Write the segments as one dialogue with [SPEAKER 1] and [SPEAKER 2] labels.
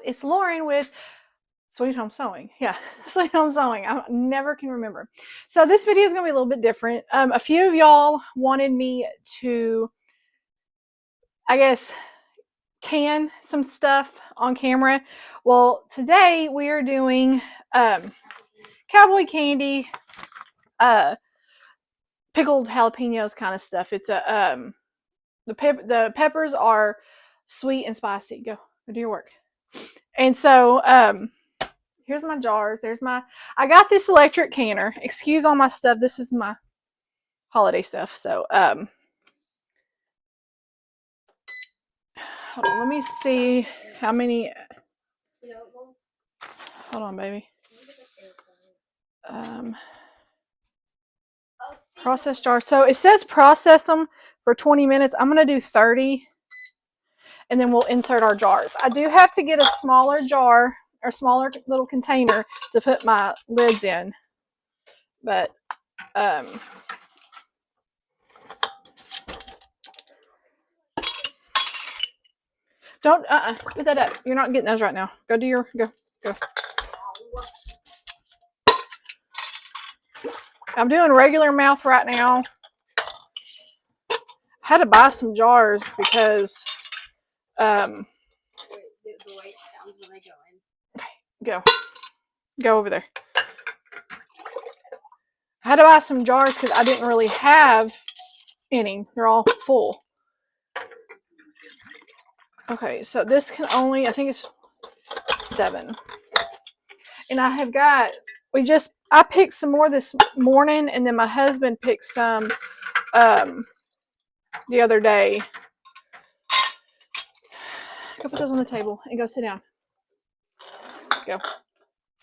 [SPEAKER 1] It's Lauren with Sweet Home Sewing. Yeah, Sweet Home Sewing. I never can remember. So this video is going to be a little bit different. A few of y'all wanted me to, I guess, can some stuff on camera. Well, today we are doing cowboy candy, pickled jalapeños kind of stuff. It's a the peppers are sweet and spicy. Go do your work. And so here's my jars. I got this electric canner. Excuse all my stuff. This is my holiday stuff. So hold on, let me see how many. Hold on, baby. Process jar. So it says process them for 20 minutes. I'm going to do 30 and then we'll insert our jars. I do have to get a smaller jar or smaller little container to put my lids in. But don't put that up. You're not getting those right now. Go do your go. I'm doing regular mouth right now. I had to buy some jars because the way it sounds when I go in. Go over there. I had to buy some jars because I didn't really have any. They're all full. Okay, so this can only, I think it's 7. And I have got, I picked some more this morning, and then my husband picked some the other day. Go put those on the table and go sit down. Go.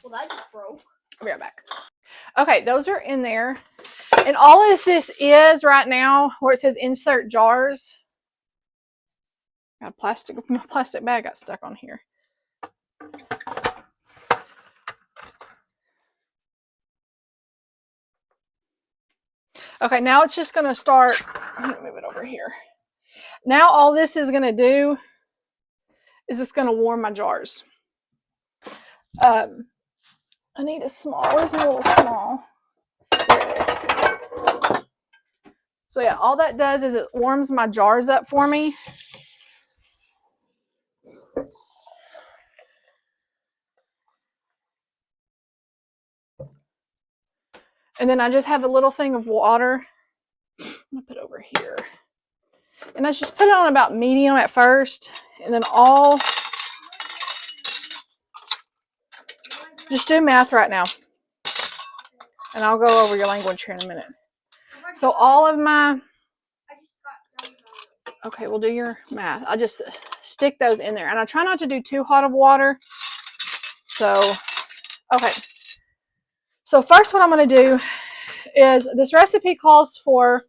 [SPEAKER 1] Well, that just broke. I'll be right back. Okay, those are in there. And all this is right now, where it says insert jars. Got a plastic bag got stuck on here. Okay, now it's just going to start. I'm going to move it over here. Now all this is going to do is it's going to warm my jars. I need a small. Where's my little small? There it is. So yeah, all that does is it warms my jars up for me. And then I just have a little thing of water. I'm going to put it over here. And I just put it on about medium at first. And then just do math right now. And I'll go over your language here in a minute. So all of my, okay, we'll do your math. I'll just stick those in there. And I try not to do too hot of water. So, okay. So first what I'm going to do is, this recipe calls for,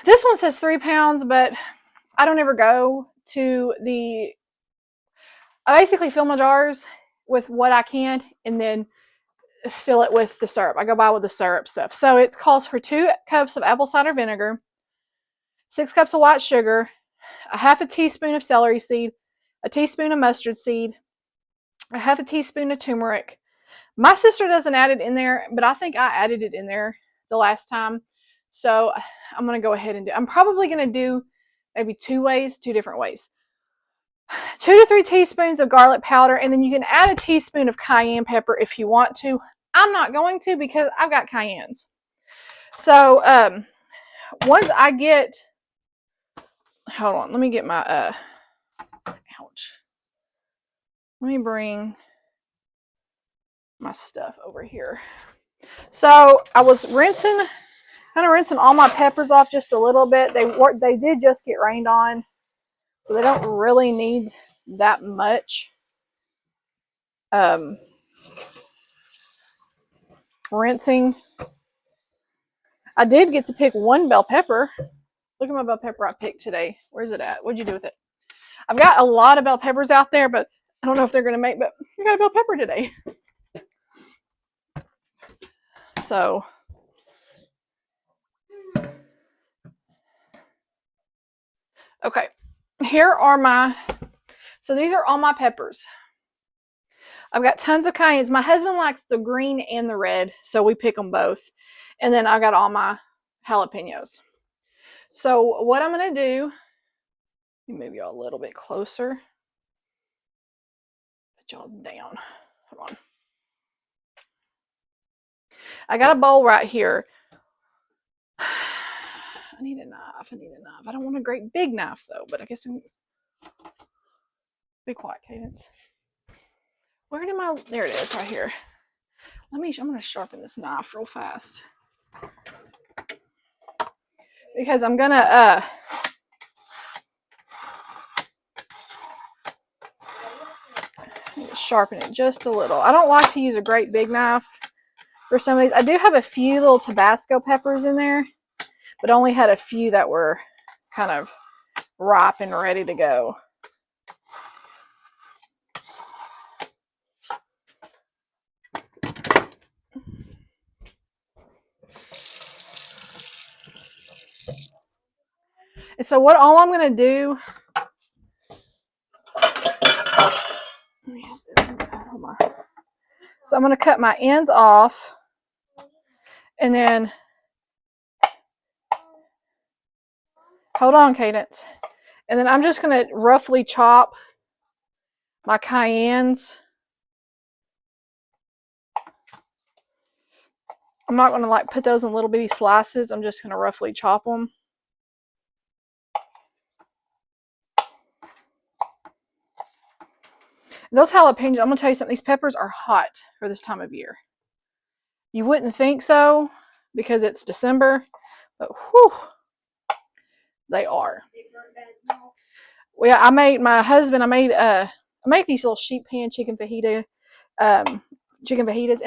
[SPEAKER 1] this one says 3 pounds, but I don't ever go to I basically fill my jars with what I can and then fill it with the syrup. I go by with the syrup stuff. So it calls for 2 cups of apple cider vinegar, 6 cups of white sugar, a half a teaspoon of celery seed, a teaspoon of mustard seed, a half a teaspoon of turmeric. My sister doesn't add it in there, but I think I added it in there the last time. So I'm going to go ahead and I'm probably going to do maybe 2 different ways. 2 to 3 teaspoons of garlic powder, and then you can add a teaspoon of cayenne pepper if you want to. I'm not going to because I've got cayennes. So once I get, hold on, let me get my, ouch. Let me bring my stuff over here. So I was kind of rinsing all my peppers off just a little bit. They did just get rained on, so they don't really need that much rinsing. I did get to pick 1 bell pepper. Look at my bell pepper I picked today. Where's it at? What'd you do with it? I've got a lot of bell peppers out there, but I don't know if they're going to make, but I got a bell pepper today. So okay, here are So these are all my peppers. I've got tons of cayennes. My husband likes the green and the red, so we pick them both. And then I got all my jalapenos. So what I'm going to do, let me move y'all a little bit closer. Put y'all down. Hold on. I got a bowl right here. I need a knife. I don't want a great big knife though, but I guess I'm... Be quiet, Cadence. Where did my... There it is, right here. I'm going to sharpen this knife real fast. Because I'm going to... sharpen it just a little. I don't like to use a great big knife for some of these. I do have a few little Tabasco peppers in there, but only had a few that were kind of ripe and ready to go. And so all I'm going to do, so I'm going to cut my ends off, and then, hold on, Cadence, and then I'm just going to roughly chop my cayennes. I'm not going to like put those in little bitty slices. I'm just going to roughly chop them. Those jalapenos, I'm going to tell you something, these peppers are hot for this time of year. You wouldn't think so because it's December, but whew, they are. Well, yeah, I make these little sheep pan chicken fajitas, and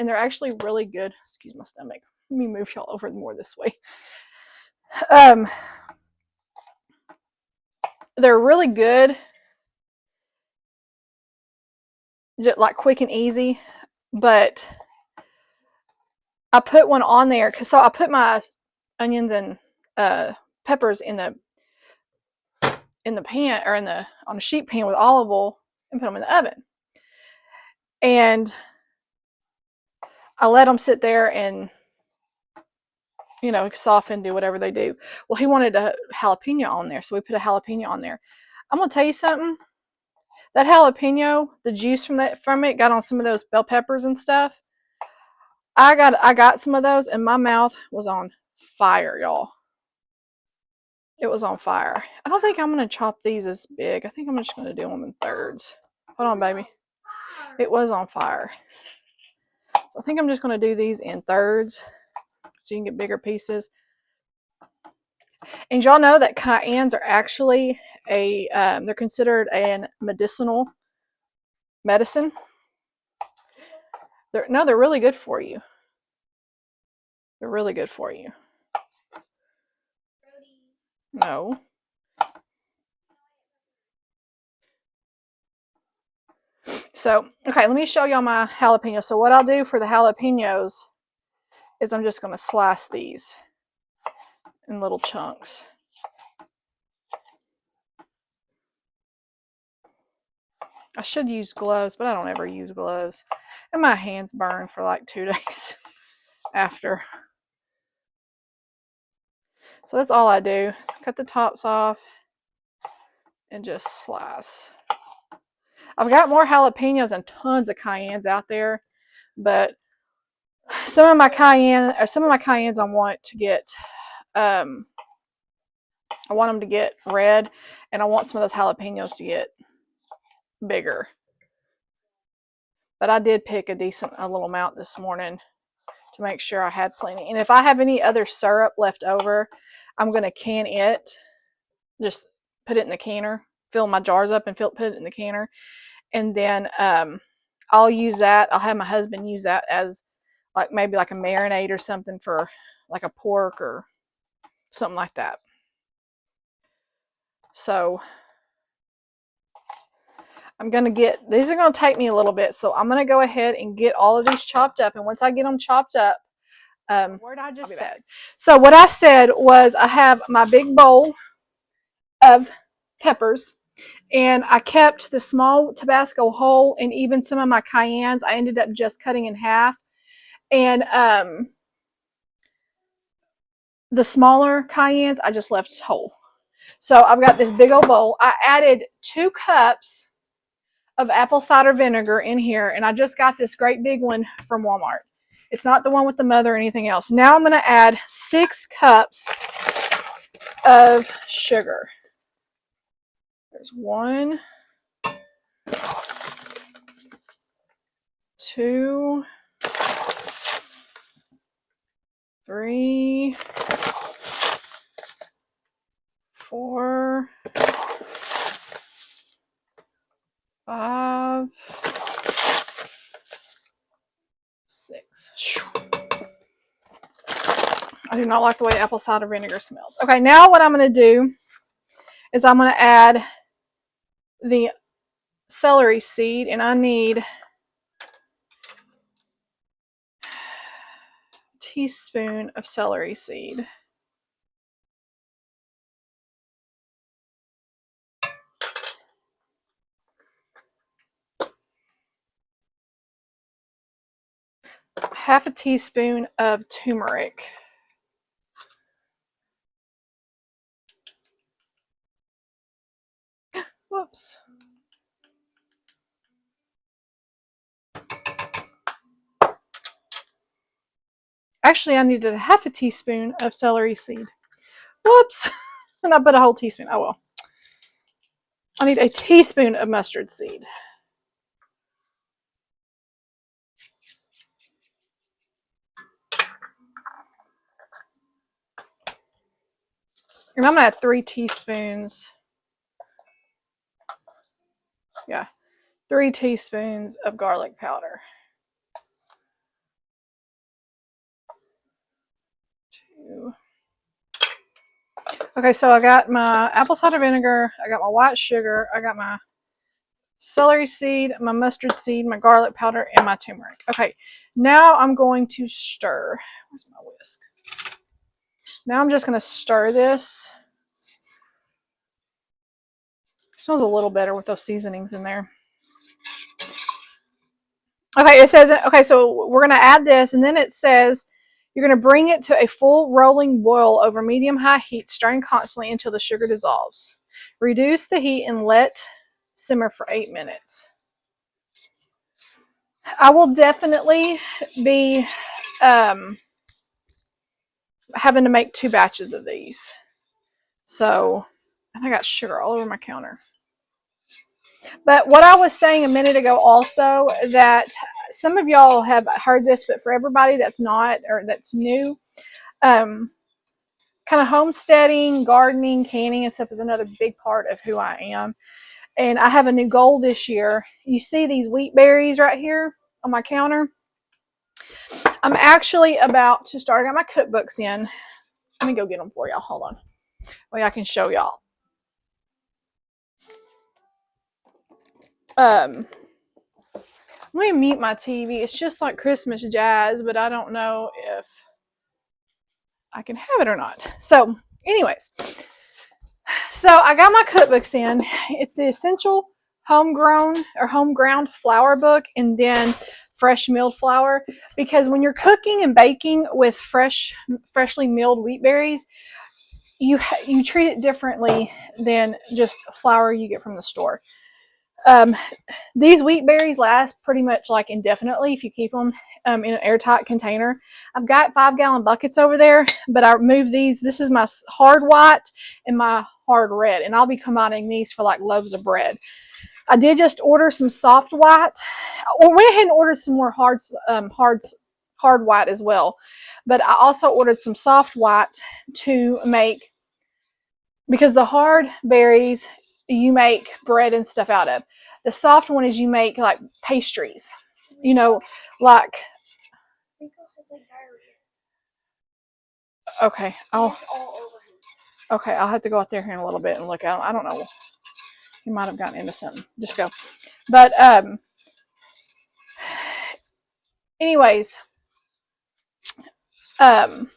[SPEAKER 1] they're actually really good. Excuse my stomach. Let me move y'all over more this way. They're really good. Just like quick and easy, but I put one on there because I put my onions and peppers in the pan, or on a sheet pan with olive oil, and put them in the oven. And I let them sit there and soften, do whatever they do. Well, he wanted a jalapeno on there, so we put a jalapeno on there. I'm gonna tell you something. That jalapeno, the juice from it got on some of those bell peppers and stuff. I got some of those, and my mouth was on fire, y'all. It was on fire. I don't think I'm gonna chop these as big. I think I'm just gonna do them in thirds. Hold on, baby. It was on fire. So I think I'm just gonna do these in thirds so you can get bigger pieces. And y'all know that cayennes are actually they're considered a medicinal medicine. They're really good for you. They're really good for you. No. So, okay, let me show y'all my jalapenos. So what I'll do for the jalapenos is I'm just going to slice these in little chunks. I should use gloves, but I don't ever use gloves. And my hands burn for like 2 days after. So that's all I do. Cut the tops off and just slice. I've got more jalapenos and tons of cayennes out there, but some of my cayennes I want to get I want them to get red, and I want some of those jalapenos to get bigger. But I did pick a little amount this morning to make sure I had plenty. And if I have any other syrup left over, I'm going to can it. Just put it in the canner, fill my jars up and put it in the canner. And then I'll use that. I'll have my husband use that as maybe like a marinade or something for like a pork or something like that. So I'm going to these are going to take me a little bit. So I'm going to go ahead and get all of these chopped up. And once I get them chopped up, what I just said. So what I said was I have my big bowl of peppers, And I kept the small Tabasco whole, and even some of my cayennes I ended up just cutting in half. And the smaller cayennes I just left whole. So I've got this big old bowl. I added 2 cups of apple cider vinegar in here, and I just got this great big one from Walmart. It's not the one with the mother or anything else. Now I'm going to add 6 cups of sugar. There's 1, 2, 3, 4, 5, 6. I do not like the way apple cider vinegar smells. Okay, now what I'm going to do is I'm going to add the celery seed, and I need a teaspoon of celery seed. Half a teaspoon of turmeric. Whoops. Actually, I needed a half a teaspoon of celery seed. Whoops. And I put a whole teaspoon. Oh well. I need a teaspoon of mustard seed. And I'm going to add 3 teaspoons. Yeah. 3 teaspoons of garlic powder. 2. Okay, so I got my apple cider vinegar, I got my white sugar, I got my celery seed, my mustard seed, my garlic powder, and my turmeric. Okay, now I'm going to stir. Where's my whisk? Now I'm just going to stir this. It smells a little better with those seasonings in there. Okay, it says, okay, so we're going to add this, and then it says you're going to bring it to a full rolling boil over medium-high heat, stirring constantly until the sugar dissolves. Reduce the heat and let simmer for 8 minutes. I will definitely be having to make 2 batches of these. So, and I got sugar all over my counter. But what I was saying a minute ago also, that some of y'all have heard this, but for everybody that's not, or that's new, kind of homesteading, gardening, canning and stuff is another big part of who I am. And I have a new goal this year. You see these wheat berries right here on my counter? I'm actually about to start. I got my cookbooks in. Let me go get them for y'all. Hold on. Way I can show y'all. Let me mute my TV. It's just like Christmas jazz, but I don't know if I can have it or not. So, anyways. So, I got my cookbooks in. It's the Essential Homegrown or Homeground Flour book, and then fresh milled flour. Because when you're cooking and baking with freshly milled wheat berries, you treat it differently than just flour you get from the store. These wheat berries last pretty much like indefinitely if you keep them in an airtight container. I've got 5-gallon buckets over there, but I moved these. This is my hard white and my hard red, and I'll be combining these for like loaves of bread. I did just order some soft white. I went ahead and ordered some more hard white as well, but I also ordered some soft white to make, because the hard berries you make bread and stuff out of. The soft one is you make like pastries, you know, like. Okay, I'll have to go out there here in a little bit and look out. I don't know. He might have gotten into something. Just go. But anyways, what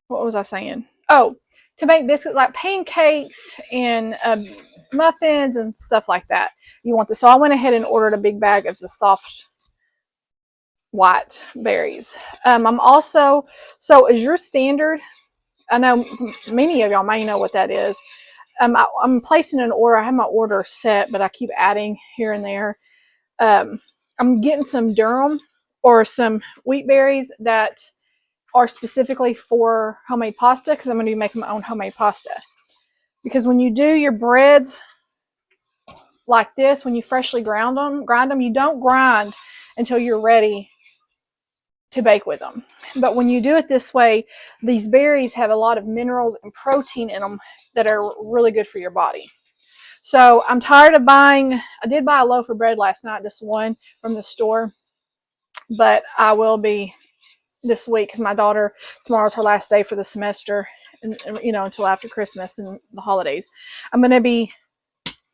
[SPEAKER 1] was I saying? Oh, to make biscuits like pancakes and muffins and stuff like that. You want this. So I went ahead and ordered a big bag of the soft white berries. I'm also, so as your standard, I know many of y'all may know what that is. I'm placing an order. I have my order set, but I keep adding here and there. I'm getting some durum or some wheat berries that are specifically for homemade pasta, because I'm going to be making my own homemade pasta. Because when you do your breads like this, when you freshly grind them, you don't grind until you're ready to bake with them. But when you do it this way, these berries have a lot of minerals and protein in them that are really good for your body. So I'm tired of buying, I did buy a loaf of bread last night, just one from the store, but I will be this week because my daughter, tomorrow's her last day for the semester, and you know, until after Christmas and the holidays. I'm going to be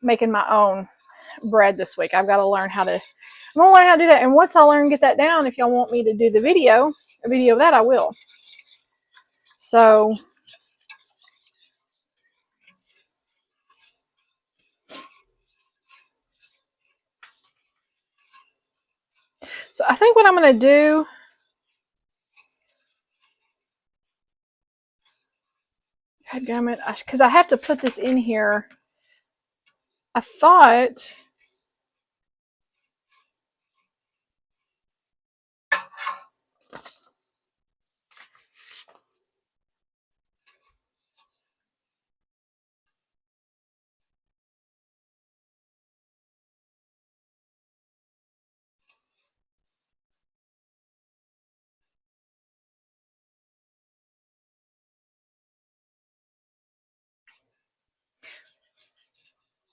[SPEAKER 1] making my own bread this week. I've got to learn how to, I'm going to learn how to do that. And once I learn and get that down, if y'all want me to do a video of that, I will. So I think what I'm going to do, goddammit, because I have to put this in here. I thought,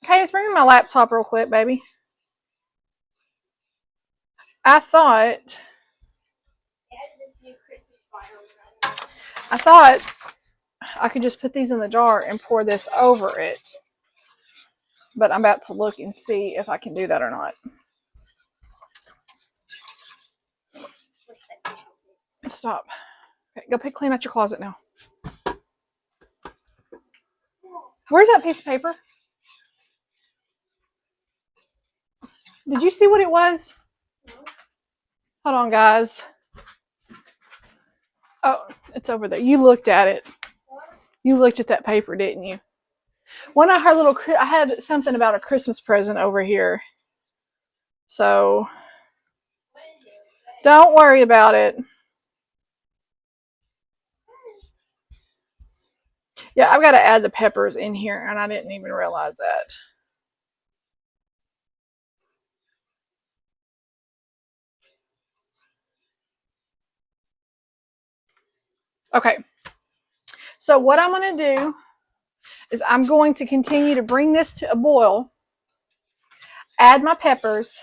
[SPEAKER 1] okay, just bring me my laptop real quick, baby. I thought I could just put these in the jar and pour this over it. But I'm about to look and see if I can do that or not. Stop. Okay, go clean out your closet now. Where's that piece of paper? Did you see what it was? Hold on, guys. Oh, it's over there. You looked at it. You looked at that paper, didn't you? One of her little, I had something about a Christmas present over here. So, don't worry about it. Yeah, I've got to add the peppers in here, and I didn't even realize that. Okay. So what I'm going to do is I'm going to continue to bring this to a boil, add my peppers,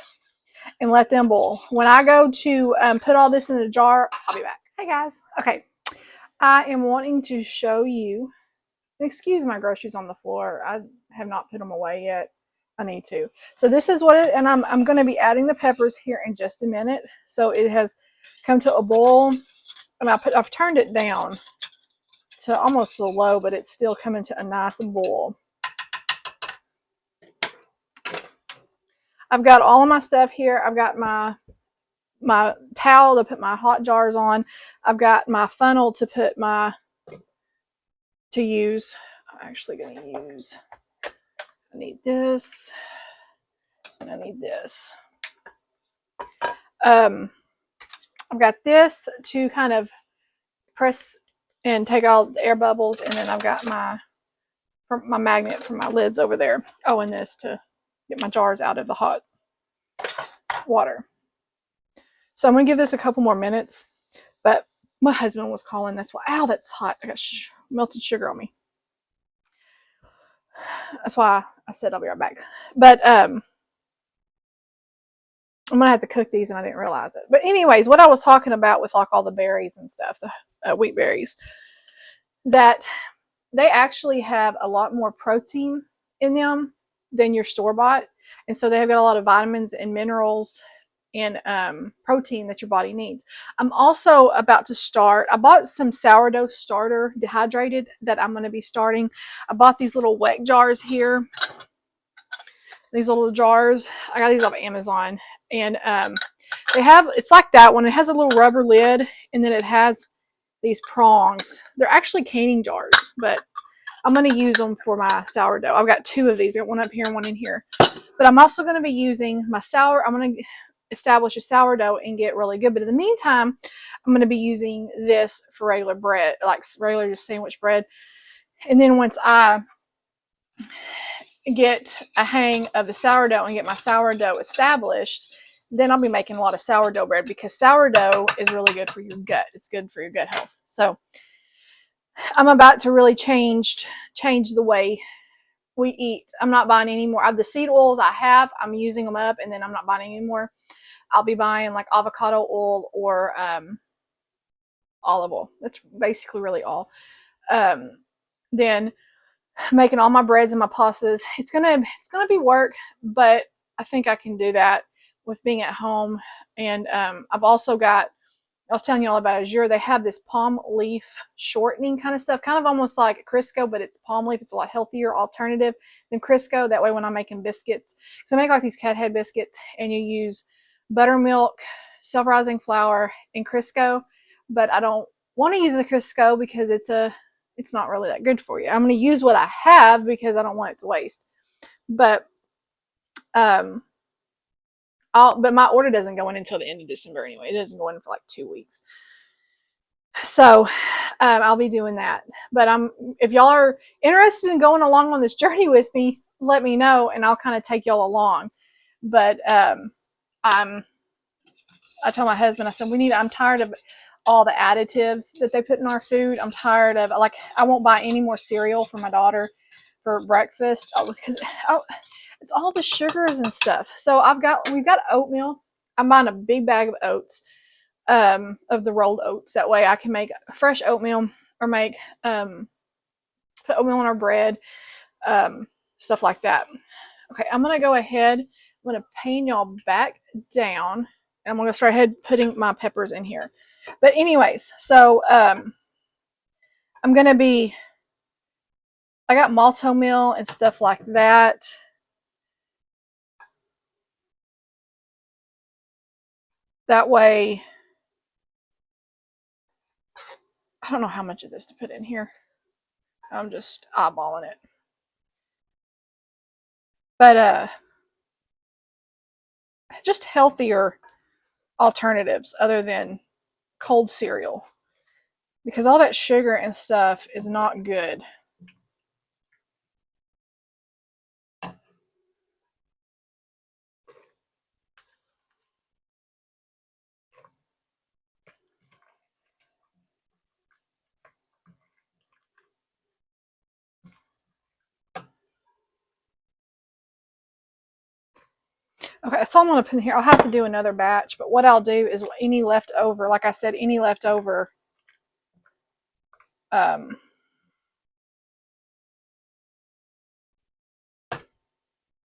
[SPEAKER 1] and let them boil. When I go to put all this in a jar, I'll be back. Hey guys. Okay. I am wanting to show you, excuse my groceries on the floor. I have not put them away yet. I need to. So this is what it, and I'm going to be adding the peppers here in just a minute. So it has come to a boil, and I've turned it down to almost a low, but it's still coming to a nice boil. I've got all of my stuff here. I've got my towel to put my hot jars on. I've got my funnel to put use. I'm actually going to use, I need this, and I need this. I've got this to kind of press and take all the air bubbles, and then I've got my magnet for my lids over there. Oh, and this to get my jars out of the hot water. So I'm going to give this a couple more minutes, but my husband was calling. That's why. Ow, that's hot. I got melted sugar on me. That's why I said I'll be right back. But I'm going to have to cook these, and I didn't realize it. But anyways, what I was talking about with like all the berries and stuff, the wheat berries, that they actually have a lot more protein in them than your store-bought. And so they have got a lot of vitamins and minerals and protein that your body needs. I'm also about to start. I bought some sourdough starter dehydrated that I'm going to be starting. I bought these little wet jars here. These little jars. I got these off Amazon, and they have, it's like that one. It has a little rubber lid, and then it has these prongs. They're actually canning jars, but I'm going to use them for my sourdough. I've got 2 of these. I got one up here and one in here. But I'm also going to be using my I'm going to establish a sourdough and get really good. But in the meantime, I'm going to be using this for regular bread, like regular just sandwich bread. And then once I get a hang of the sourdough and get my sourdough established, then I'll be making a lot of sourdough bread, because sourdough is really good for your gut. It's good for your gut health. So I'm about to really change the way we eat. I'm not buying any more of the seed oils I have. I'm using them up, and then I'm not buying any more. I'll be buying like avocado oil or olive oil. That's basically really all. Then making all my breads and my pastas. It's gonna be work, but I think I can do that with being at home. And I've also got, I was telling you all about Azure. They have this palm leaf shortening kind of stuff, kind of almost like Crisco, but it's palm leaf. It's a lot healthier alternative than Crisco. That way when I'm making biscuits, because I make like these cat head biscuits, and you use buttermilk, self-rising flour, and Crisco, but I don't want to use the Crisco because it's not really that good for you. I'm going to use what I have because I don't want it to waste. But but my order doesn't go in until the end of December anyway. It doesn't go in for like 2 weeks. So I'll be doing that. But if y'all are interested in going along on this journey with me, let me know, and I'll kind of take y'all along. But I told my husband, I said, I'm tired of all the additives that they put in our food. I'm tired of, like, I won't buy any more cereal for my daughter for breakfast because it's all the sugars and stuff. So we've got oatmeal. I'm buying a big bag of oats, of the rolled oats. That way I can make fresh oatmeal, or make, put oatmeal on our bread, stuff like that. Okay, I'm going to go ahead. I'm going to pan y'all back down, and I'm going to start ahead putting my peppers in here. But anyways, so I'm going to be, I got malto meal and stuff like that. That way, I don't know how much of this to put in here. I'm just eyeballing it. But just healthier alternatives other than cold cereal, because all that sugar and stuff is not good. Okay, so I'm going to put in here. I'll have to do another batch, but what I'll do is any leftover, like I said, any leftover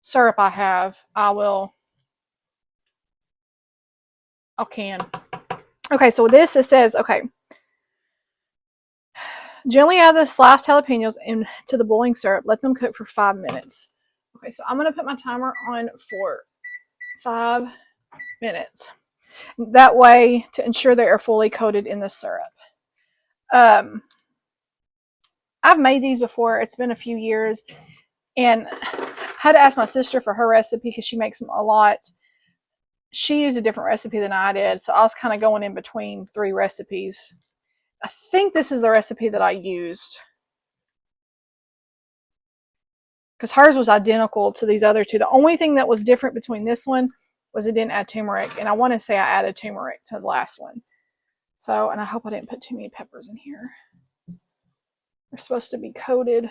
[SPEAKER 1] syrup I have, I'll can. Okay, so this, it says, okay, gently add the sliced jalapenos into the boiling syrup. Let them cook for 5 minutes. Okay, so I'm going to put my timer on for 5 minutes. That way, to ensure they are fully coated in the syrup. I've made these before. It's been a few years, and I had to ask my sister for her recipe because she makes them a lot. She used a different recipe than I did, so I was kind of going in between 3 recipes. I think this is the recipe that I used, because hers was identical to these other 2. The only thing that was different between this one was it didn't add turmeric, and I want to say I added turmeric to the last one. So, and I hope I didn't put too many peppers in here. They're supposed to be coated.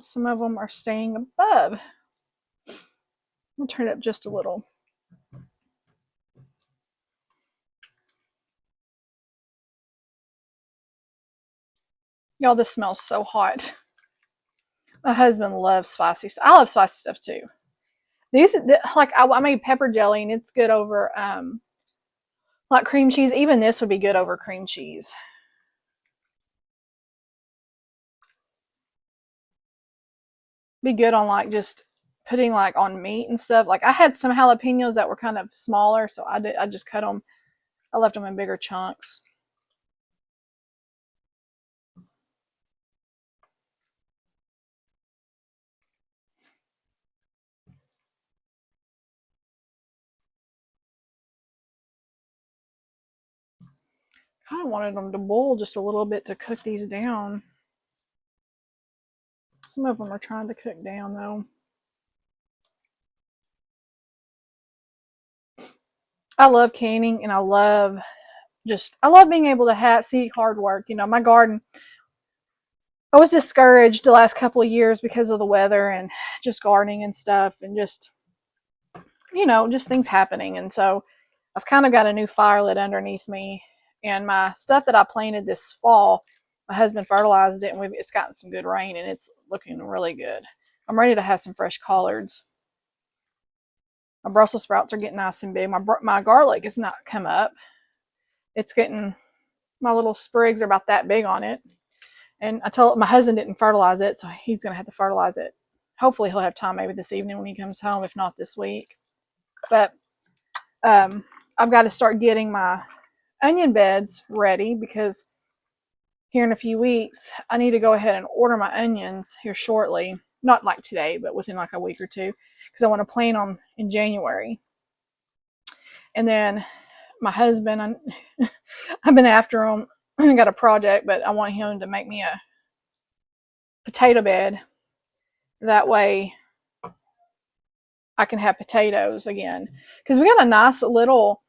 [SPEAKER 1] Some of them are staying above. I'll turn it up just a little. Y'all, this smells so hot. My husband loves spicy stuff. I love spicy stuff too. Like I made pepper jelly, and it's good over like cream cheese. Even this would be good over cream cheese. Be good on like just putting like on meat and stuff. Like I had some jalapenos that were kind of smaller, so I just cut them. I left them in bigger chunks. Kind of wanted them to boil just a little bit to cook these down. Some of them are trying to cook down though. I love canning, and I love being able to see hard work. You know, my garden, I was discouraged the last couple of years because of the weather and just gardening and stuff, and just, you know, just things happening. And so I've kind of got a new fire lit underneath me, and my stuff that I planted this fall, my husband fertilized it, and it's gotten some good rain, and it's looking really good. I'm ready to have some fresh collards. My Brussels sprouts are getting nice and big. My garlic has not come up. It's getting, my little sprigs are about that big on it. And I told my husband didn't fertilize it, so he's going to have to fertilize it. Hopefully he'll have time maybe this evening when he comes home, if not this week. But I've got to start getting my onion beds ready, because here in a few weeks I need to go ahead and order my onions here shortly. Not like today, but within like a week or two, because I want to plant them in January. And then my husband, I've been after him. I got a project, but I want him to make me a potato bed. That way I can have potatoes again. Because we got a nice little,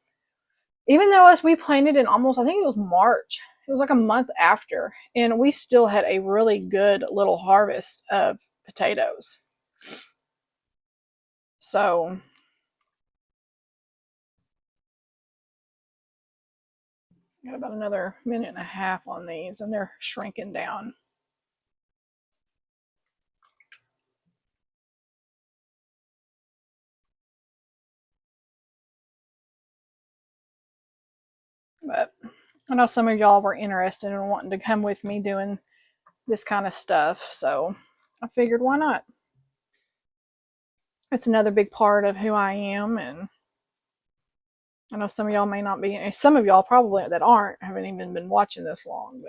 [SPEAKER 1] even though we planted in almost, I think it was March. It was like a month after. And we still had a really good little harvest of potatoes. So got about another minute and a half on these, and they're shrinking down. But I know some of y'all were interested in wanting to come with me doing this kind of stuff, so I figured why not. It's another big part of who I am, and I know some of y'all may not be, some of y'all probably that haven't even been watching this long,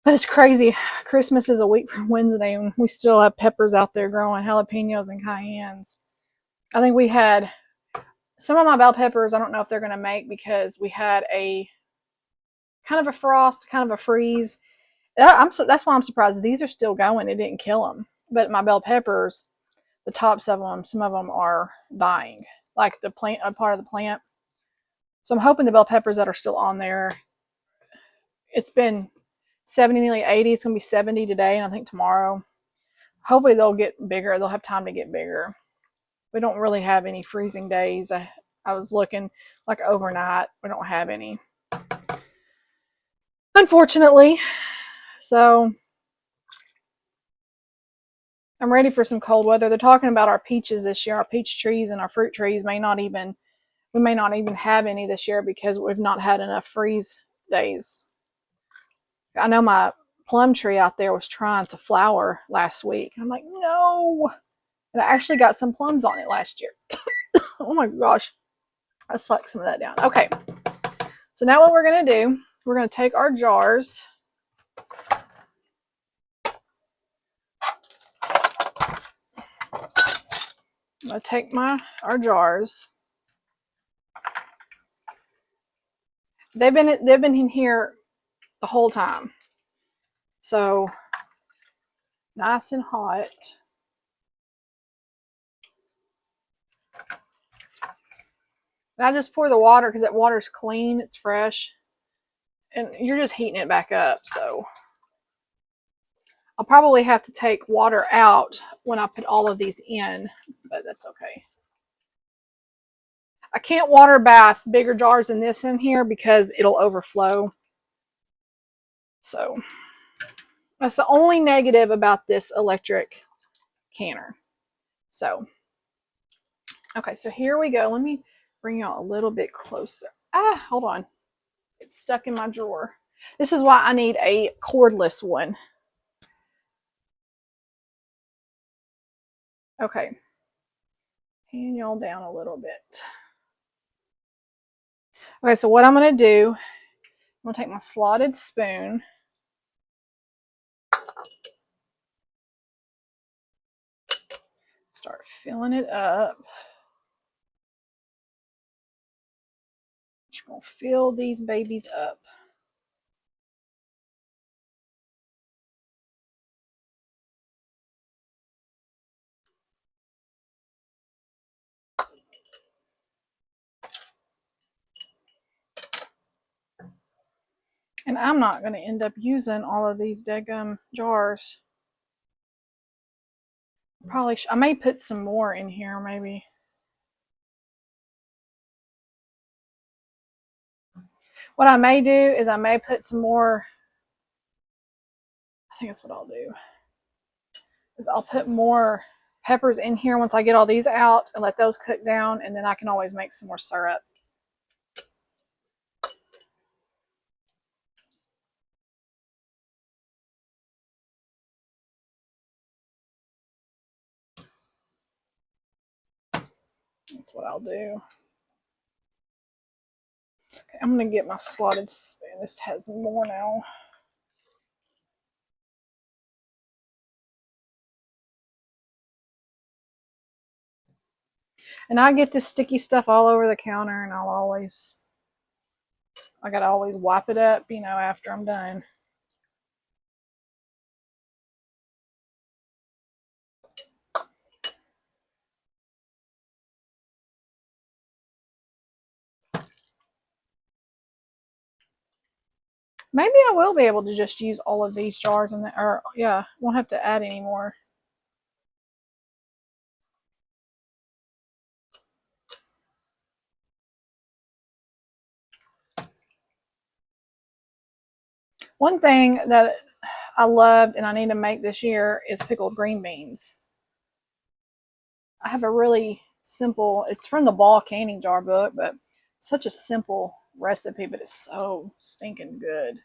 [SPEAKER 1] but it's crazy. Christmas is a week from Wednesday, and we still have peppers out there growing, jalapenos and cayennes. I think we had some of my bell peppers. I don't know if they're going to make, because we had a kind of a frost, kind of a freeze. That's why I'm surprised these are still going. It didn't kill them, but my bell peppers, the tops of them, some of them are dying, like the plant, a part of the plant. So I'm hoping the bell peppers that are still on there. It's been 70, nearly 80. It's going to be 70 today, and I think tomorrow. Hopefully they'll get bigger. They'll have time to get bigger. We don't really have any freezing days. I was looking like overnight. We don't have any, unfortunately. So I'm ready for some cold weather. They're talking about our peaches this year. Our peach trees and our fruit trees we may not even have any this year, because we've not had enough freeze days. I know my plum tree out there was trying to flower last week. I'm like, no. And I actually got some plums on it last year. Oh my gosh. I sucked some of that down. Okay. So now what we're going to do, we're going to take our jars. I'm going to take our jars. They've been in here the whole time. So nice and hot. And I just pour the water because that water's clean, it's fresh. And you're just heating it back up. So I'll probably have to take water out when I put all of these in, but that's okay. I can't water bath bigger jars than this in here because it'll overflow. So that's the only negative about this electric canner. So, okay, so here we go. Let me bring y'all a little bit closer. Hold on. It's stuck in my drawer. This is why I need a cordless one. Okay. Pan y'all down a little bit. Okay, so what I'm going to do is I'm going to take my slotted spoon. Start filling it up. Just going to fill these babies up. And I'm not going to end up using all of these daggum jars. Probably, I may put some more in here, maybe. What I may do is I may put some more. I think that's what I'll do. Is I'll put more peppers in here once I get all these out and let those cook down, and then I can always make some more syrup. That's what I'll do. Okay, I'm going to get my slotted spoon. This has more now. And I get this sticky stuff all over the counter, and I gotta always wipe it up, after I'm done. Maybe I will be able to just use all of these jars won't have to add any more. One thing that I loved and I need to make this year is pickled green beans. I have a really simple, it's from the Ball canning jar book, but it's such a simple recipe, but it's so stinking good.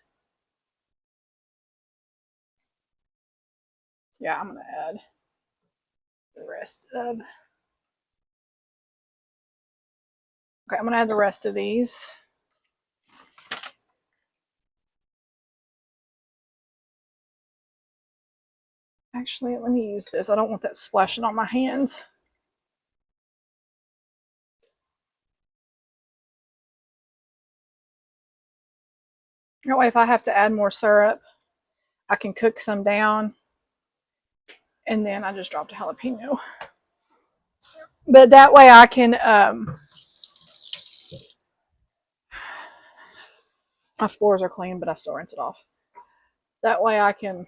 [SPEAKER 1] Yeah, I'm going to add the rest of. Okay, I'm going to add the rest of these. Actually, let me use this. I don't want that splashing on my hands. That way, if I have to add more syrup, I can cook some down. And then I just dropped a jalapeno. But that way I can, my floors are clean, but I still rinse it off. That way I can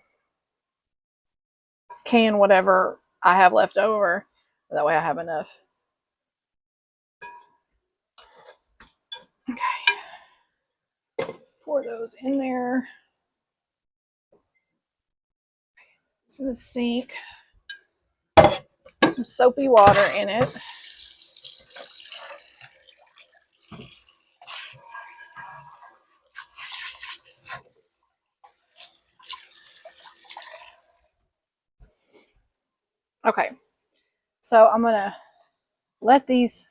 [SPEAKER 1] can whatever I have left over. That way I have enough. Okay. Pour those in there. It's in the sink. Some soapy water in it. Okay. So I'm going to let these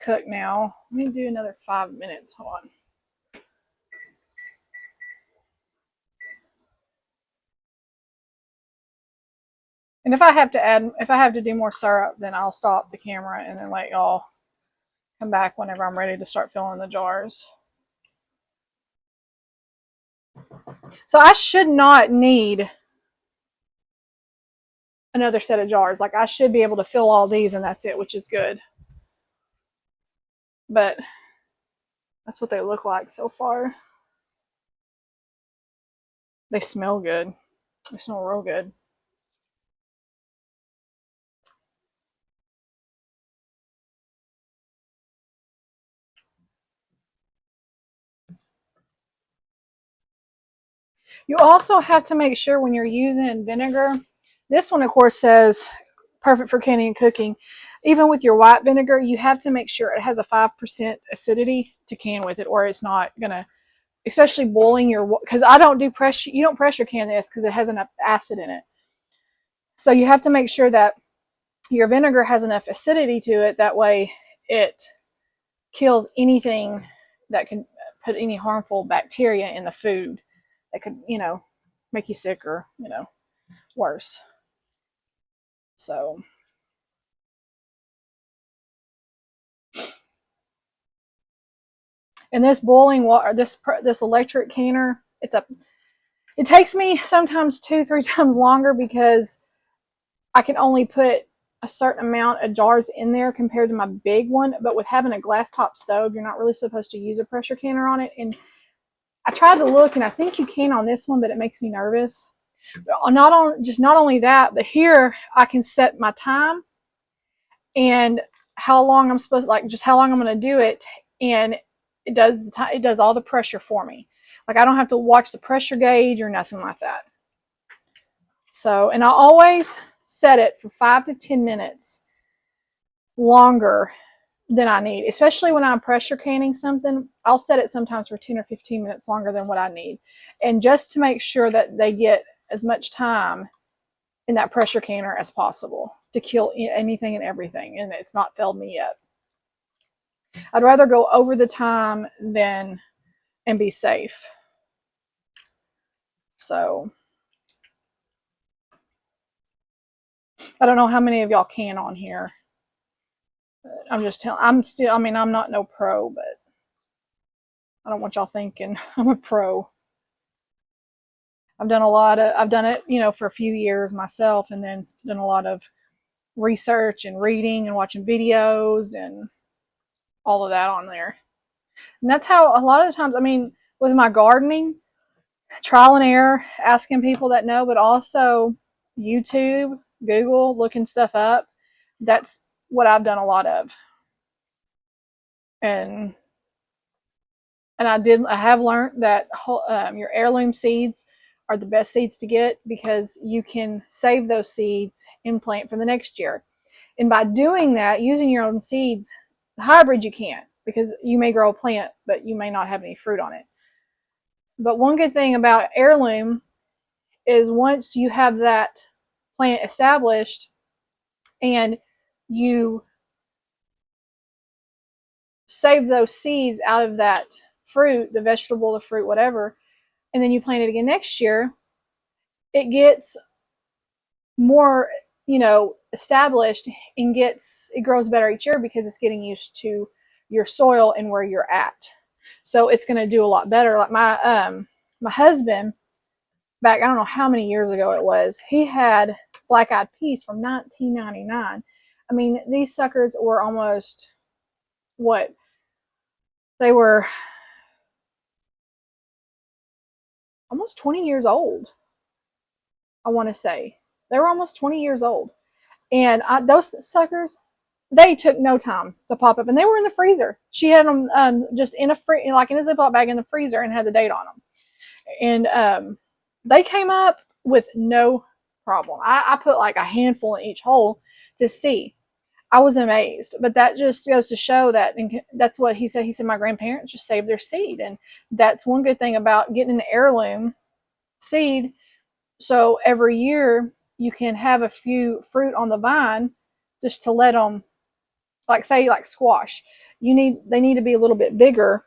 [SPEAKER 1] cook now. Let me do another 5 minutes. Hold on. And if I have to do more syrup, then I'll stop the camera and then let y'all come back whenever I'm ready to start filling the jars. So I should not need another set of jars. Like I should be able to fill all these and that's it, which is good. But that's what they look like so far. They smell good. They smell real good. You also have to make sure when you're using vinegar This one, of course, says perfect for canning and cooking. Even with your white vinegar, you have to make sure it has a 5% acidity to can with it, or it's not gonna, especially boiling your, because I don't do pressure, you don't pressure can this because it has enough acid in it. So you have to make sure that your vinegar has enough acidity to it. That way it kills anything that can put any harmful bacteria in the food that could, make you sick or, worse. So, and this boiling water, this electric canner, it takes me sometimes 2-3 times longer because I can only put a certain amount of jars in there compared to my big one. But with having a glass top stove, you're not really supposed to use a pressure canner on it. And I tried to look, and I think you can on this one, but it makes me nervous. Not only that, but here I can set my time and how long I'm supposed, like just how long I'm going to do it, and it does all the pressure for me. Like I don't have to watch the pressure gauge or nothing like that. So, and I always set it for 5 to 10 minutes longer than I need, especially when I'm pressure canning something. I'll set it sometimes for 10 or 15 minutes longer than what I need, and just to make sure that they get as much time in that pressure canner as possible to kill anything and everything, and it's not failed me yet. I'd rather go over the time than and be safe. So I don't know how many of y'all can on here. I'm just telling, I'm not no pro, but I don't want y'all thinking I'm a pro. I've done it, for a few years myself, and then done a lot of research and reading and watching videos and all of that on there. And that's how a lot of times, with my gardening, trial and error, asking people that know, but also YouTube, Google, looking stuff up. That's what I've done a lot of. And I have learned that your heirloom seeds are the best seeds to get because you can save those seeds and plant for the next year. And by doing that, using your own seeds, the hybrid you can't, because you may grow a plant, but you may not have any fruit on it. But one good thing about heirloom is once you have that plant established and you save those seeds out of that fruit, the vegetable, the fruit, whatever, and then you plant it again next year, it gets more, established, and it grows better each year because it's getting used to your soil and where you're at. So it's going to do a lot better. Like my husband, back, I don't know how many years ago it was, he had black eyed peas from 1999. These suckers were almost, what, they were almost 20 years old, I want to say. They were almost 20 years old. And those suckers, they took no time to pop up. And they were in the freezer. She had them just in a like in a Ziploc bag in the freezer, and had the date on them. And they came up with no problem. I put like a handful in each hole to see. I was amazed. But that just goes to show that, and that's what he said. He said my grandparents just saved their seed. And that's one good thing about getting an heirloom seed. So every year you can have a few fruit on the vine, just to let them, like say like squash. They need to be a little bit bigger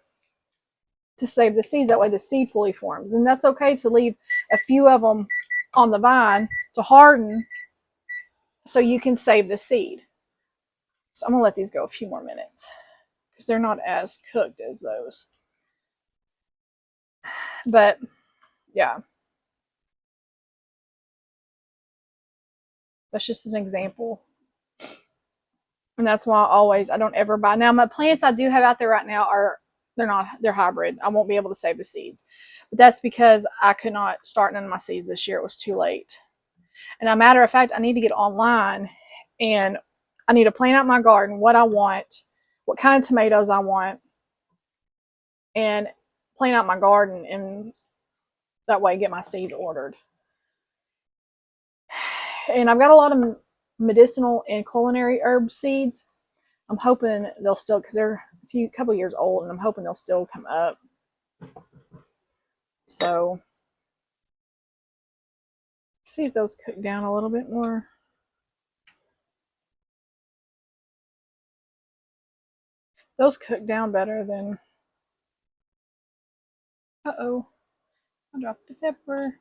[SPEAKER 1] to save the seeds. That way the seed fully forms. And that's okay to leave a few of them on the vine to harden so you can save the seed. So I'm going to let these go a few more minutes because they're not as cooked as those. But yeah, that's just an example. And that's why I don't ever buy. Now my plants I do have out there right now they're hybrid. I won't be able to save the seeds. But that's because I could not start none of my seeds this year. It was too late. And a matter of fact, I need to get online, and I need to plan out my garden, what I want, what kind of tomatoes I want, and plan out my garden, and that way get my seeds ordered. And I've got a lot of medicinal and culinary herb seeds. I'm hoping they'll still, because they're a couple years old, and I'm hoping they'll still come up. So see if those cook down a little bit more. Those cook down better than. Uh-oh, I dropped the pepper.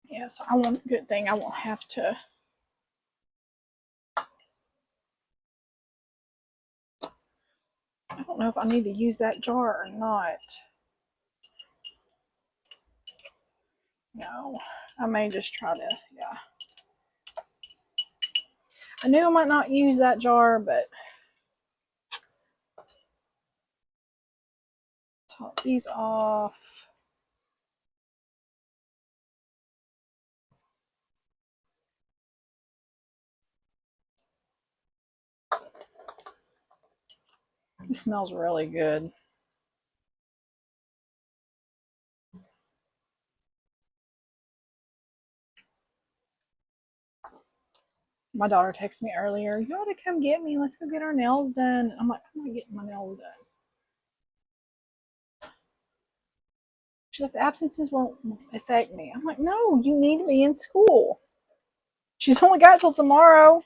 [SPEAKER 1] Yeah, so good thing I won't have to. I don't know if I need to use that jar or not. No, I may just try to, yeah. I knew I might not use that jar, but top these off. It smells really good. My daughter texted me earlier, you ought to come get me. Let's go get our nails done. I'm like, I'm not getting my nails done. She's like, the absences won't affect me. I'm like, no, you need me in school. She's only got till tomorrow,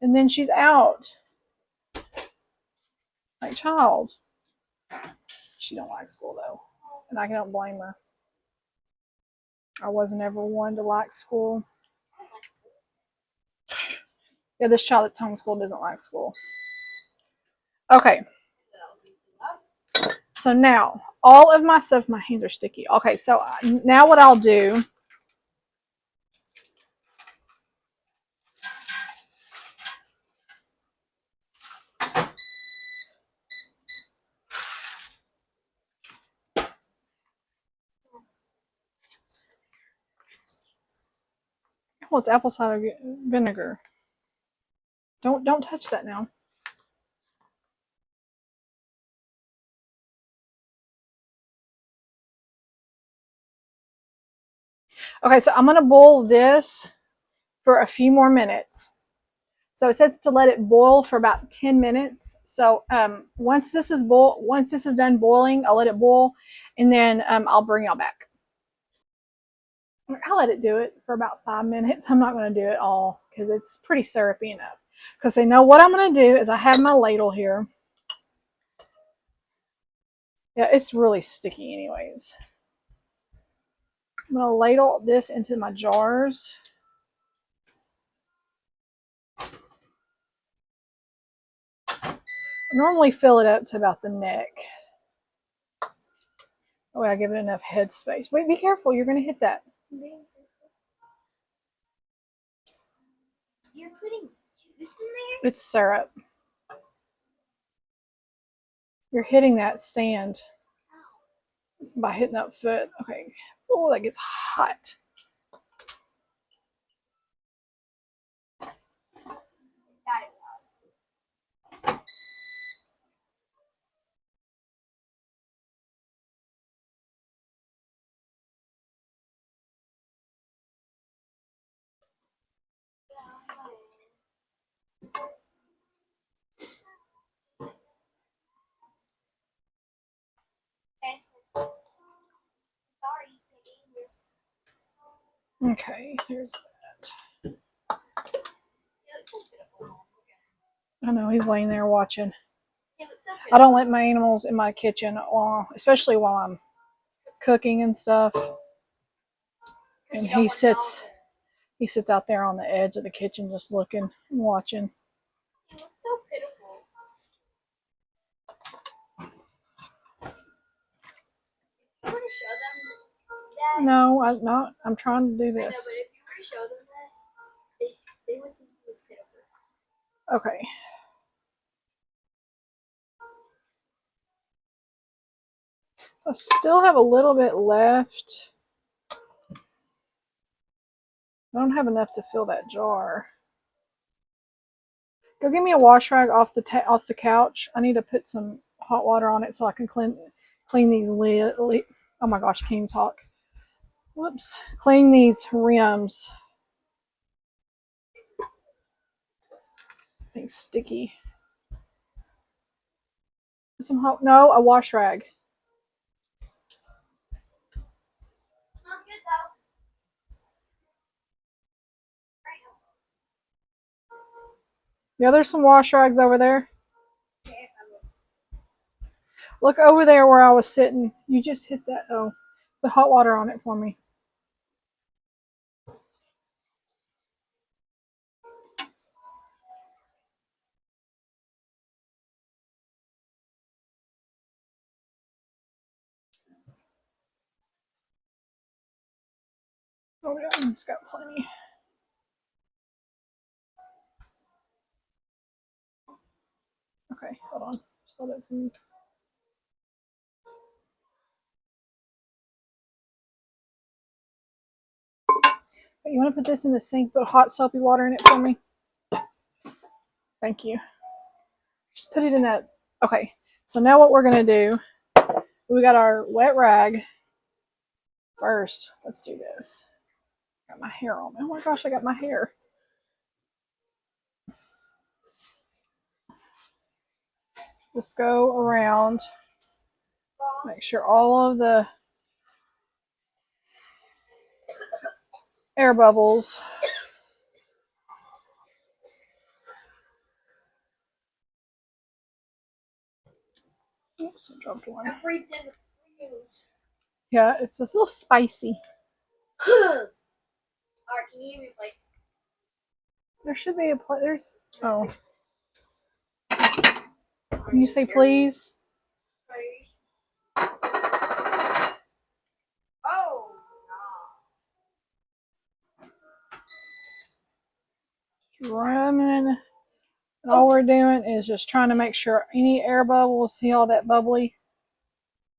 [SPEAKER 1] and then she's out. Like, child. She don't like school, though. And I don't blame her. I wasn't ever one to like school. Yeah, this child that's homeschooled doesn't like school. Okay. So now, all of my stuff, my hands are sticky. Okay, so now what I'll do. Oh, it's apple cider vinegar. Don't touch that now. Okay, so I'm gonna boil this for a few more minutes. So it says to let it boil for about 10 minutes. So once this is done boiling, I'll let it boil, and then I'll bring y'all back. I'll let it do it for about 5 minutes. I'm not going to do it all because it's pretty syrupy enough. Because I know what I'm going to do is I have my ladle here. Yeah, it's really sticky anyways. I'm going to ladle this into my jars. I normally fill it up to about the neck. Oh, I give it enough head space. Wait, be careful. You're going to hit that.
[SPEAKER 2] You're putting juice in there?
[SPEAKER 1] It's syrup. You're hitting that stand by hitting that foot. Okay. Oh, that gets hot. Okay, there's that. I know, he's laying there watching. I don't let my animals in my kitchen, especially while I'm cooking and stuff. And he sits out there on the edge of the kitchen just looking and watching.
[SPEAKER 2] He looks so pitiful. that.
[SPEAKER 1] No, I'm not. I'm trying to do
[SPEAKER 2] I know, but
[SPEAKER 1] this.
[SPEAKER 2] if you were to show them that, they would think he was pitiful.
[SPEAKER 1] Okay. So I still have a little bit left. I don't have enough to fill that jar. Go get me a wash rag off the couch. I need to put some hot water on it so I can clean these oh my gosh, can't even talk. Whoops. Clean these rims. I think sticky. Some hot, no, a wash rag.
[SPEAKER 2] Smells good though.
[SPEAKER 1] Yeah, there's some wash rags over there.
[SPEAKER 2] Okay,
[SPEAKER 1] Look over there where I was sitting. You just hit that. Oh, put hot water on it for me. Oh yeah, it's got plenty. Okay, hold on. Just hold it for me. You want to put this in the sink, put hot soapy water in it for me? Thank you. Just put it in that. Okay, so now what we're going to do, we got our wet rag. First, let's do this. Got my hair on. Oh my gosh, I got my hair. Just go around. Make sure all of the air bubbles. Oops, I dropped one.
[SPEAKER 2] everything news.
[SPEAKER 1] Yeah, it's a little spicy.
[SPEAKER 2] Alright, can you hear me play?
[SPEAKER 1] There should be a there's. Oh. Can you say please?
[SPEAKER 2] Oh,
[SPEAKER 1] Drumming. All we're doing is just trying to make sure any air bubbles, see all that bubbly?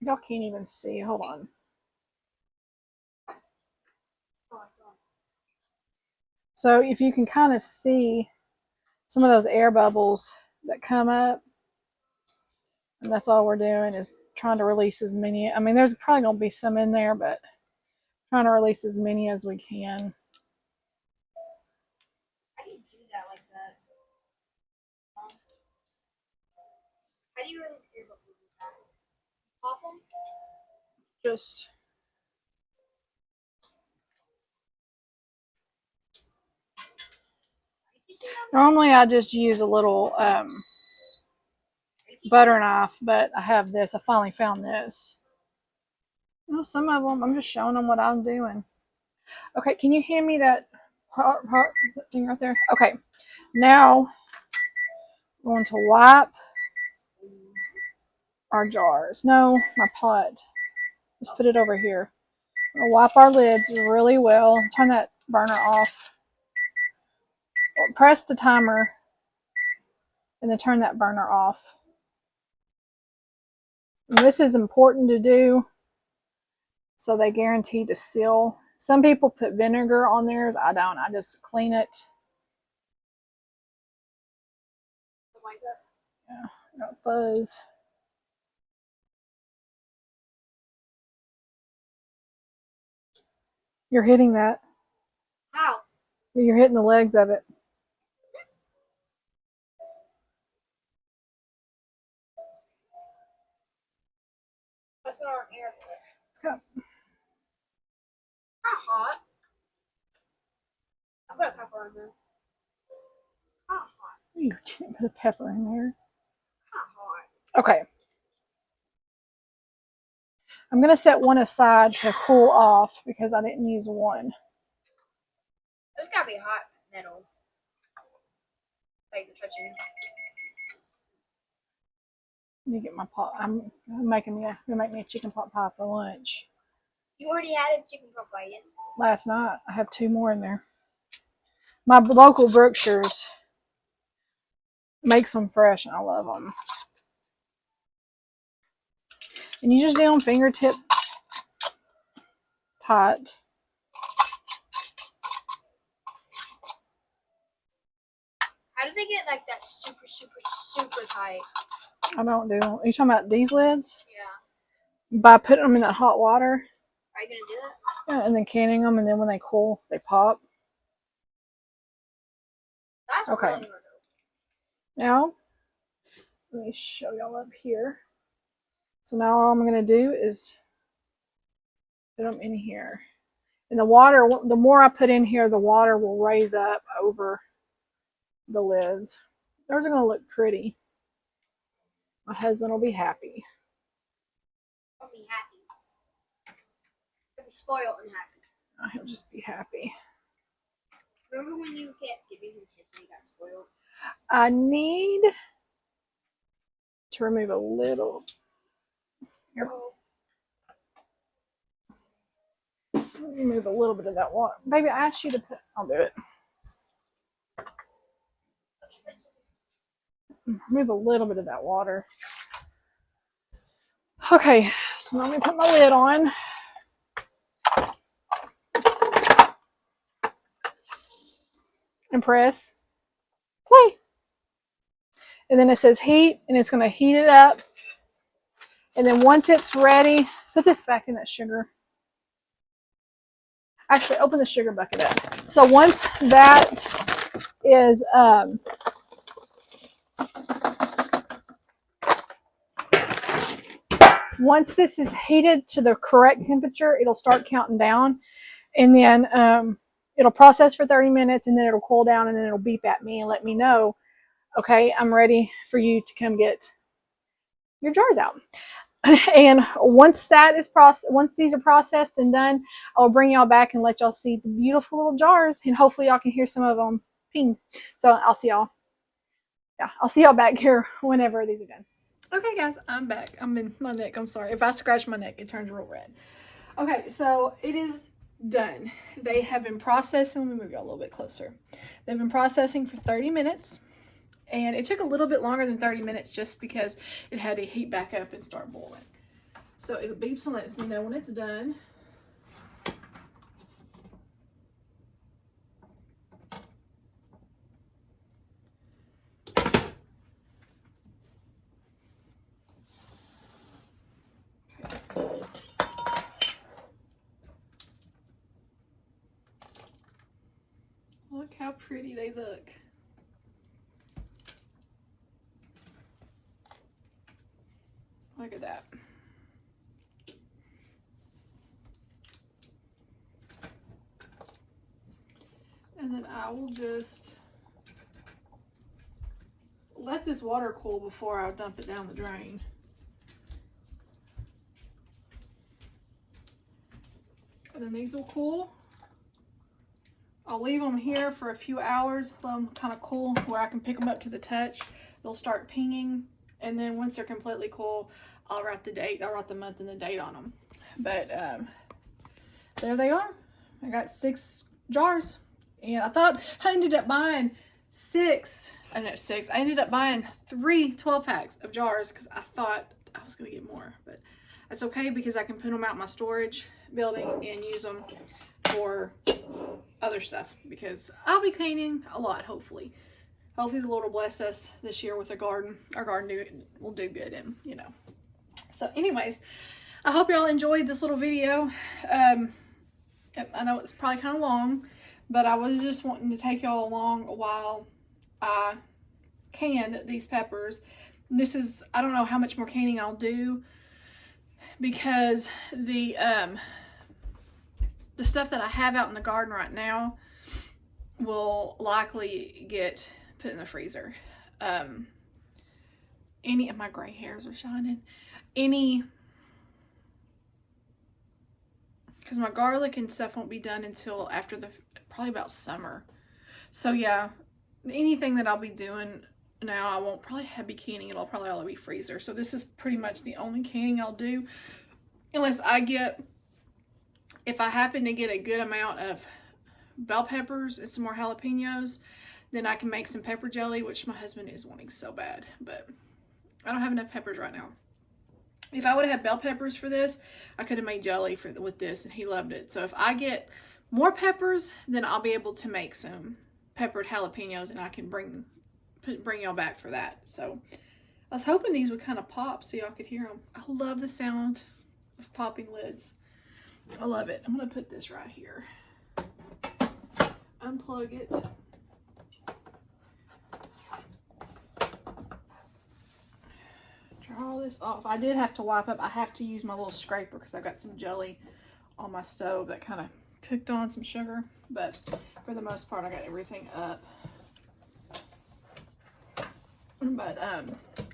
[SPEAKER 1] Y'all can't even see. Hold on. So if you can kind of see some of those air bubbles that come up, and that's all we're doing is trying to release as many. I mean, there's probably going to be some in there, but trying to release as many as we can.
[SPEAKER 2] how do you do that like that? How do you release air bubbles with that? Pop them?
[SPEAKER 1] Just normally I just use a little butter knife, but I have this. I finally found this. You know, some of them, I'm just showing them what I'm doing. Okay, can you hand me that heart thing right there? Okay, now I'm going to wipe our jars. No, my pot. Just put it over here. We'll wipe our lids really well. Turn that burner off. Press the timer and then turn that burner off. And this is important to do so they guarantee to seal. Some people put vinegar on theirs. I don't. I just clean it. Yeah, got fuzz. You're hitting that.
[SPEAKER 2] How?
[SPEAKER 1] You're hitting the legs of it.
[SPEAKER 2] That's not air.
[SPEAKER 1] It's got.
[SPEAKER 2] How hot? I put a pepper in there. How hot?
[SPEAKER 1] You didn't put a pepper in there.
[SPEAKER 2] How hot?
[SPEAKER 1] Okay. I'm going to set one aside to cool off because I didn't use one.
[SPEAKER 2] It's gotta be hot metal. Like you're touching.
[SPEAKER 1] Let me get my pot. I'm making me gonna make me a chicken pot pie for lunch.
[SPEAKER 2] You already had a chicken pot pie yesterday.
[SPEAKER 1] last night. I have 2 more in there. My local Brookshire's makes them fresh, and I love them. And you just do them fingertip tight.
[SPEAKER 2] How do they get like that super, super, super tight?
[SPEAKER 1] I don't do them. Are you talking about these lids?
[SPEAKER 2] Yeah.
[SPEAKER 1] By putting them in that hot water.
[SPEAKER 2] Are you gonna do that?
[SPEAKER 1] Yeah, and then canning them, and then when they cool, they pop.
[SPEAKER 2] That's
[SPEAKER 1] Okay.
[SPEAKER 2] really hard.
[SPEAKER 1] Now, let me show y'all up here. So now all I'm going to do is put them in here. And the water, the more I put in here, the water will raise up over the lids. Those are going to look pretty. My husband will be happy.
[SPEAKER 2] I'll be happy. I'll be spoiled and happy.
[SPEAKER 1] He'll just be happy.
[SPEAKER 2] Remember when you kept giving him chips and he got spoiled?
[SPEAKER 1] I need to remove a little. Here. Remove a little bit of that water. Baby, I asked you to put. I'll do it. Remove a little bit of that water. Okay, so now let me put my lid on. And press play. And then it says heat, and it's going to heat it up. And then once it's ready, put this back in that sugar. Actually, open the sugar bucket up. So once that is once this is heated to the correct temperature, it'll start counting down, and then it'll process for 30 minutes, and then it'll cool down, and then it'll beep at me and let me know, okay, I'm ready for you to come get your jars out. And once that is once these are processed and done, I'll bring y'all back and let y'all see the beautiful little jars, and hopefully y'all can hear some of them ping. So I'll see y'all. Yeah, I'll see y'all back here whenever these are done. Okay, guys, I'm back. I'm in my neck. I'm sorry. If I scratch my neck, it turns real red. Okay, so it is done. They have been processing. Let me move y'all a little bit closer. They've been processing for 30 minutes. And it took a little bit longer than 30 minutes just because it had to heat back up and start boiling. So it beeps and lets me know when it's done. Look how pretty they look. Look at that. And then I will just let this water cool before I dump it down the drain. And then these will cool. I'll leave them here for a few hours, let them kind of cool where I can pick them up to the touch. They'll start pinging. And then once they're completely cool, I'll write the date. I'll write the month and the date on them. But there they are. I got 6 jars. And I thought I ended up buying 6. I know 6. I ended up buying 3 12-packs of jars because I thought I was going to get more. But that's okay because I can put them out in my storage building and use them for other stuff because I'll be cleaning a lot, hopefully. Hopefully the Lord will bless us this year with a garden. Our garden will do good, and you know. So anyways, I hope y'all enjoyed this little video. I know it's probably kind of long, but I was just wanting to take y'all along while I canned these peppers. This is, I don't know how much more canning I'll do because the stuff that I have out in the garden right now will likely get put in the freezer. Any of my gray hairs are shining. Because my garlic and stuff won't be done until after probably about summer. So yeah, anything that I'll be doing now, I won't probably be canning. It'll probably all be freezer. So this is pretty much the only canning I'll do unless I get if I happen to get a good amount of bell peppers and some more jalapenos, then I can make some pepper jelly, which my husband is wanting so bad, but I don't have enough peppers right now. If I would have had bell peppers for this, I could have made jelly with this, and he loved it. So if I get more peppers, then I'll be able to make some peppered jalapenos, and I can bring y'all back for that. So I was hoping these would kind of pop so y'all could hear them. I love the sound of popping lids. I love it. I'm going to put this right here. Unplug it. Draw this off. I did have to wipe up. I have to use my little scraper because I've got some jelly on my stove that kind of cooked on some sugar. But for the most part, I got everything up. But I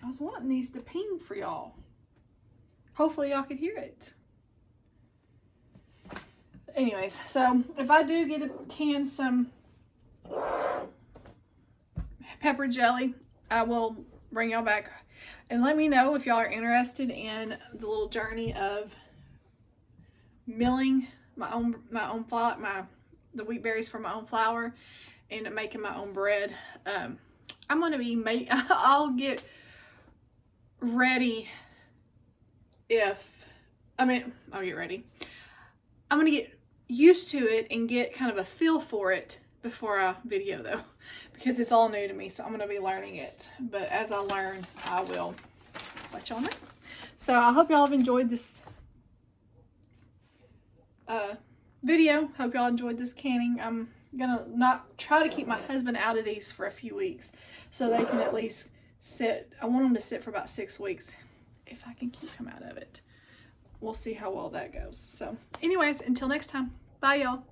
[SPEAKER 1] was wanting these to ping for y'all. Hopefully y'all could hear it. Anyways, so if I do get to can some pepper jelly, I will bring y'all back, and let me know if y'all are interested in the little journey of milling the wheat berries for my own flour and making my own bread. I'm gonna be I'll get ready I'll get ready. I'm gonna get used to it and get kind of a feel for it before I video though, because it's all new to me, so I'm gonna be learning it. But as I learn, I will let y'all know. So I hope y'all have enjoyed this video. Hope y'all enjoyed this canning. I'm gonna not try to keep my husband out of these for a few weeks so they can at least sit. I want them to sit for about 6 weeks if I can keep him out of it. We'll see how well that goes. So anyways, until next time, bye y'all.